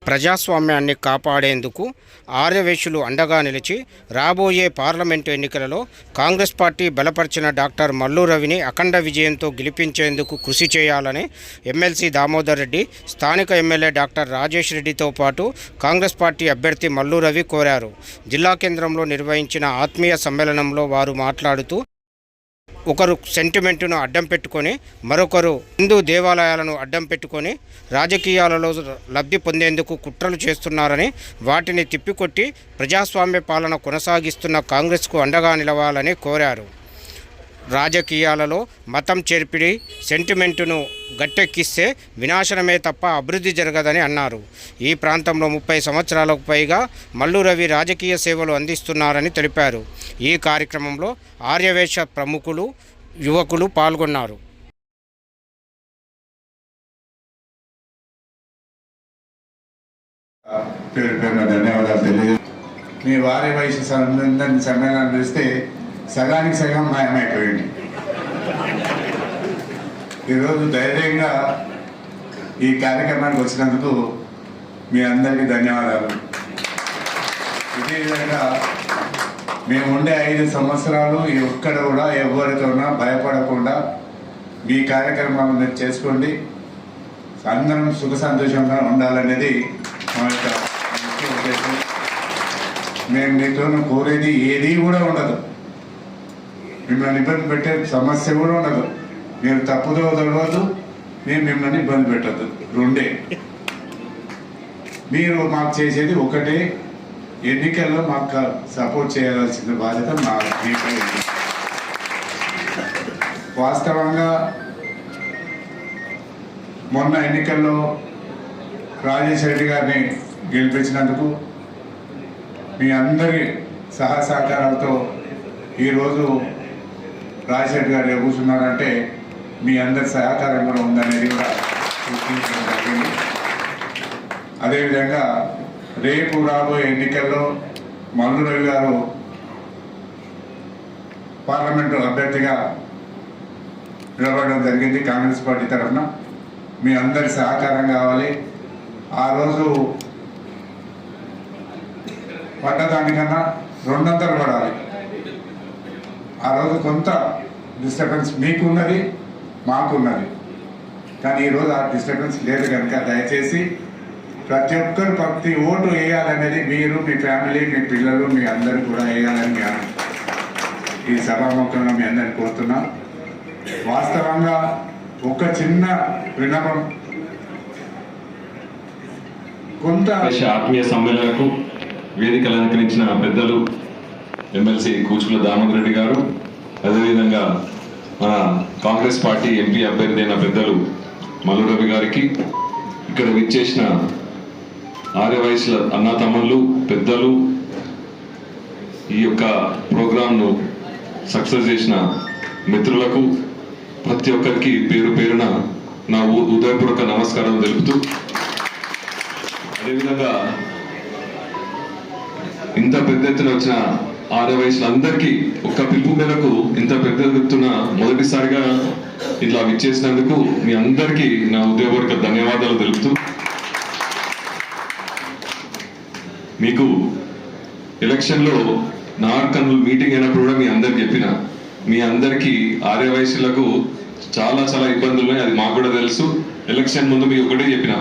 ప్రజాస్వామ్యాన్ని కాపాడేందుకు ఆర్యవేశులు అండగా నిలిచి రాబోయే పార్లమెంటు ఎన్నికలలో కాంగ్రెస్ పార్టీ బలపరిచిన డాక్టర్ మల్లు రవిని అఖండ విజయంతో గెలిపించేందుకు కృషి చేయాలని ఎమ్మెల్సీ దామోదర్ రెడ్డి, స్థానిక ఎమ్మెల్యే డాక్టర్ రాజేష్ రెడ్డితో పాటు కాంగ్రెస్ పార్టీ అభ్యర్థి మల్లు రవి కోరారు. జిల్లా కేంద్రంలో నిర్వహించిన ఆత్మీయ సమ్మేళనంలో వారు మాట్లాడుతూ, ఒకరు సెంటిమెంటును అడ్డం పెట్టుకొని మరొకరు హిందూ దేవాలయాలను అడ్డం పెట్టుకొని రాజకీయాలలో లబ్ధి పొందేందుకు కుట్రలు చేస్తున్నారని, వాటిని తిప్పికొట్టి ప్రజాస్వామ్య పాలన కొనసాగిస్తున్న కాంగ్రెస్కు అండగా నిలవాలని కోరారు. రాజకీయాలలో మతం చేర్పిడి, సెంటిమెంటును గట్టెక్కిస్తే వినాశనమే తప్ప అభివృద్ధి జరగదని అన్నారు. ఈ ప్రాంతంలో 30 సంవత్సరాలకు పైగా మల్లు రవి రాజకీయ సేవలు అందిస్తున్నారని తెలిపారు. ఈ కార్యక్రమంలో ఆర్యవేశ ప్రముఖులు, యువకులు పాల్గొన్నారు. మీ వారి వయసు సమ్మేళనం చేస్తే సగానికి సగం మాయమైపోయింది. ఈరోజు ధైర్యంగా ఈ కార్యక్రమానికి వచ్చినందుకు మీ అందరికీ ధన్యవాదాలు. ఇదే విధంగా మేము ఉండే 5 సంవత్సరాలు ఎక్కడ కూడా ఎవరితోనా భయపడకుండా మీ కార్యక్రమాలను మీరు చేసుకోండి. అందరం సుఖ సంతోషంగా ఉండాలనేది మా యొక్క ముఖ్య ఉద్దేశం. మేము మీతో కోరేది ఏది కూడా ఉండదు, మిమ్మల్ని ఇబ్బంది పెట్టే సమస్య కూడా ఉండదు. మీరు తప్పుదో తెలియదు, మేము మిమ్మల్ని ఇబ్బంది పెట్టద్దు. రెండే మీరు మాకు చేసేది ఒకటే, ఎన్నికల్లో మాకు సపోర్ట్ చేయాల్సిన బాధ్యత మీపై. వాస్తవంగా మొన్న ఎన్నికల్లో రాజేష్ రెడ్డి గారిని గెలిపించినందుకు మీ అందరి సహకారాలతో ఈరోజు రాజేష్ రెడ్డి గారు కూర్చున్నారంటే మీ అందరి సహకారం కూడా ఉందనేది కూడా సూచించడం జరిగింది. అదేవిధంగా రేపు రాబోయే ఎన్నికల్లో మల్లు రవి గారు పార్లమెంటు అభ్యర్థిగా నిలబడడం జరిగింది కాంగ్రెస్ పార్టీ తరఫున. మీ అందరి సహకారం కావాలి. ఆ రోజు పడ్డదానికన్నా 200 పడాలి. ఆ రోజు కొంత డిస్టర్బెన్స్ మీకున్నది, మాకున్నది, కానీ ఈరోజు ఆ డిస్టర్బెన్స్ లేదు కనుక దయచేసి ప్రతి ఒక్కరు ప్రతి ఓటు వేయాలనేది మీరు, మీ ఫ్యామిలీ, మీ పిల్లలు, మీ అందరూ కూడా వేయాలని ఈ సభాముఖంగా మీ అందరిని కోరుతున్నాం. వాస్తవంగా ఒక చిన్న విన్నపం, కొంత ఆత్మీయ సమ్మేళనకు వేదికలు అలంకరించిన పెద్దలు ఎమ్మెల్సీ కూచుకుల దామోదర్ రెడ్డి గారు, అదేవిధంగా మన కాంగ్రెస్ పార్టీ ఎంపీ అభ్యర్థి అయిన పెద్దలు మల్లు రవి గారికి, ఇక్కడ విచ్చేసిన ఆర్యవయసుల అన్నా తమ్ముళ్ళు, పెద్దలు, ఈ యొక్క ప్రోగ్రాంను సక్సెస్ చేసిన మిత్రులకు ప్రతి ఒక్కరికి పేరు పేరున నా హృదయపూర్వక నమస్కారం తెలుపుతూ, అదేవిధంగా ఇంత పెద్ద ఎత్తున వచ్చిన ఆర్యవయసులందరికీ ఒక్క పిలుపు మేరకు ఇంత పెద్ద ఎత్తున మొదటిసారిగా ఇట్లా విచ్చేసినందుకు మీ అందరికీ నా హృదయపూర్వక ధన్యవాదాలు తెలుపుతూ, మీకు ఎలక్షన్లో నార్కర్నూలు మీటింగ్ అయినప్పుడు కూడా మీ అందరికి చెప్పిన, మీ అందరికీ ఆర్యవయసులకు చాలా ఇబ్బందులు ఉన్నాయి, అది మాకు కూడా తెలుసు. ఎలక్షన్ ముందు మీకు ఒకటే చెప్పిన,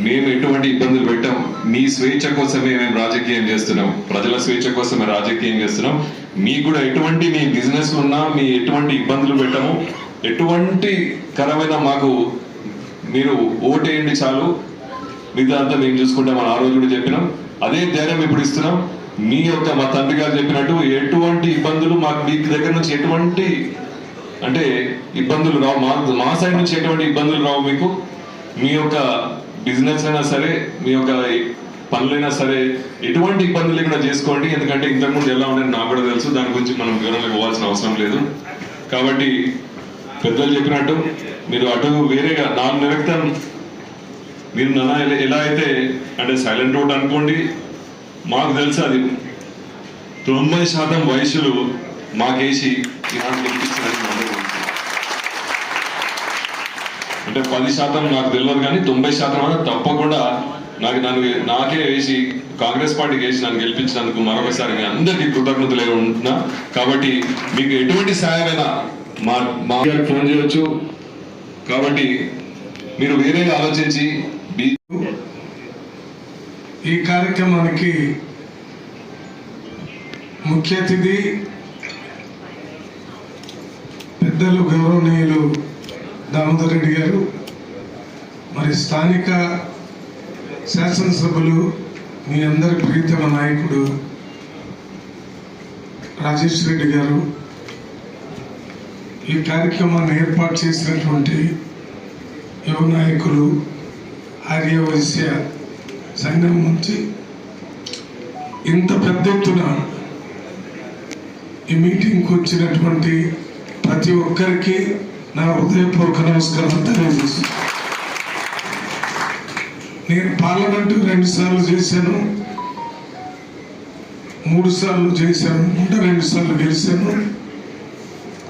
మేము ఎటువంటి ఇబ్బందులు పెట్టాం, మీ స్వేచ్ఛ కోసమే మేము రాజకీయం చేస్తున్నాం, ప్రజల స్వేచ్ఛ కోసమే రాజకీయం చేస్తున్నాం. మీకు కూడా ఎటువంటి మీ బిజినెస్ ఉన్నా మీ ఎటువంటి ఇబ్బందులు పెట్టాము, ఎటువంటి కరమైన మాకు మీరు ఓటేయండి చాలు, మిగతా మేము చూసుకుంటాం అని ఆ రోజు కూడా చెప్పినాం. అదే ధైర్యం ఇప్పుడు ఇస్తున్నాం. మీ యొక్క మా తండ్రి గారు చెప్పినట్టు ఎటువంటి ఇబ్బందులు మాకు మీ దగ్గర నుంచి ఎటువంటి అంటే ఇబ్బందులు రావు, మా సైడ్ నుంచి ఎటువంటి ఇబ్బందులు రావు. మీకు మీ యొక్క బిజినెస్ అయినా సరే, మీ యొక్క పనులైనా సరే ఎటువంటి ఇబ్బందులు కూడా చేసుకోండి. ఎందుకంటే ఇంతకుముందు ఎలా ఉండేది నాకు కూడా తెలుసు, దాని గురించి మనం వివరంగా పోవాల్సిన అవసరం లేదు. కాబట్టి పెద్దలు చెప్పినట్టు మీరు అటు వేరేగా 4 నెలల క్రితం మీరు నన్ను ఎలా అయితే అంటే సైలెంట్ ఓట్ అనుకోండి, మాకు తెలుసు అది 90% వయసులు మాకేసి ఈనాడు గెలిపించినట్టు అంటే 10% నాకు తెలియదు, కానీ 90% అనేది తప్పకుండా నాకే వేసి కాంగ్రెస్ పార్టీకి వేసి నన్ను గెలిపించినందుకు మరొకసారి మీ అందరికీ కృతజ్ఞతలు ఉంటున్నా. కాబట్టి మీకు ఎటువంటి సాయమైనా మా ఫోన్ చేయవచ్చు. కాబట్టి మీరు వేరేగా ఆలోచించి ఈ కార్యక్రమానికి ముఖ్య అతిథి పెద్దలు గౌరవనీయులు దామోదర్ రెడ్డి గారు, మరి స్థానిక శాసనసభ్యులు మీ అందరి ప్రీతమ నాయకుడు రాజేష్ రెడ్డి గారు, ఈ కార్యక్రమాన్ని ఏర్పాటు చేసినటువంటి యువ నాయకులు ఆర్యవైశ్య సంఘం నుంచి ఇంత పెద్ద ఎత్తున ఈ మీటింగ్కి వచ్చినటువంటి ప్రతి ఒక్కరికి నా హృదయపూర్వక నమస్కారం తెలియజేస్తాను. నేను పార్లమెంటు 2 సార్లు చేశాను, 3 సార్లు చేశాను, 2 సార్లు గెలిచాను,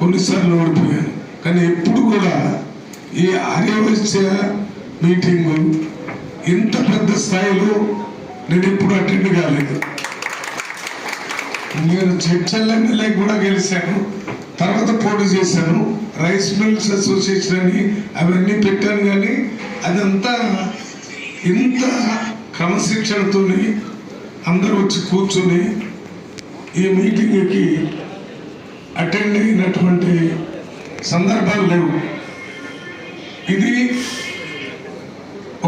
కొన్నిసార్లు ఓడిపోయాను. కానీ ఎప్పుడు కూడా ఈ ఆర్యవైశ్య మీటింగు ఇంత పెద్ద స్థాయిలో నేను ఎప్పుడు అటెండ్ కాలేదు. నేను చర్చల్ ఎమ్మెల్యే కూడా గెలిచాను, తర్వాత పోటీ చేశాను, రైస్ మిల్స్ అసోసియేషన్ అని అవన్నీ పెట్టాను. కానీ అదంతా ఇంత క్రమశిక్షణతో అందరూ వచ్చి కూర్చొని ఈ మీటింగ్కి అటెండ్ అయినటువంటి సందర్భాలు లేవు. ఇది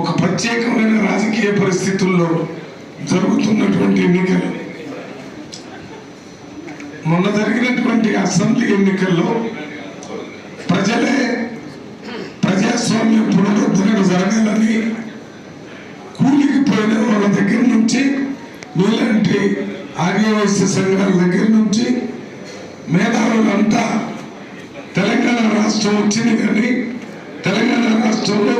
ఒక ప్రత్యేకమైన రాజకీయ పరిస్థితుల్లో జరుగుతున్నటువంటి ఎన్నికలు. మొన్న జరిగినటువంటి అసెంబ్లీ ఎన్నికల్లో ప్రజలే ప్రజాస్వామ్య పునరుద్ధరణ జరగాలని కూలికి పోయిన వాళ్ళ దగ్గర నుంచి, మీలాంటి ఆర్యవైశ్య సంఘాల దగ్గర నుంచి మేధావులంతా తెలంగాణ రాష్ట్రం వచ్చింది. కానీ తెలంగాణ రాష్ట్రంలో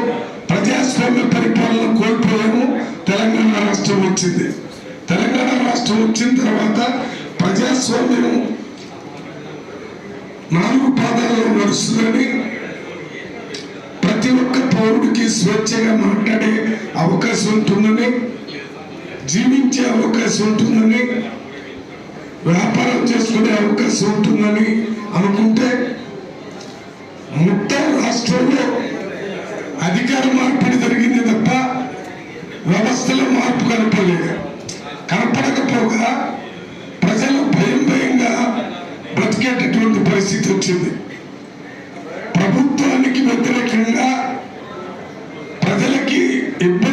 ప్రజాస్వామ్య పరిపాలన కోల్పోయాము. తెలంగాణ రాష్ట్రం వచ్చింది. తెలంగాణ రాష్ట్రం వచ్చిన తర్వాత ప్రజాస్వామ్యం 4 పాదాలలో నడుస్తుందని, ప్రతి ఒక్క పౌరుడికి స్వేచ్ఛగా మాట్లాడే అవకాశం ఉంటుందని, జీవించే అవకాశం ఉంటుందని, వ్యాపారం చేసుకునే అవకాశం ఉంటుందని అనుకుంటే మొత్తం రాష్ట్రంలో అధికార మార్పిడి జరిగింది తప్ప వ్యవస్థలో మార్పు కనపడకపోగా ప్రజలు భయంగా బ్రతికేటటువంటి పరిస్థితి వచ్చింది. ప్రభుత్వానికి వ్యతిరేకంగా ప్రజలకి ఇబ్బంది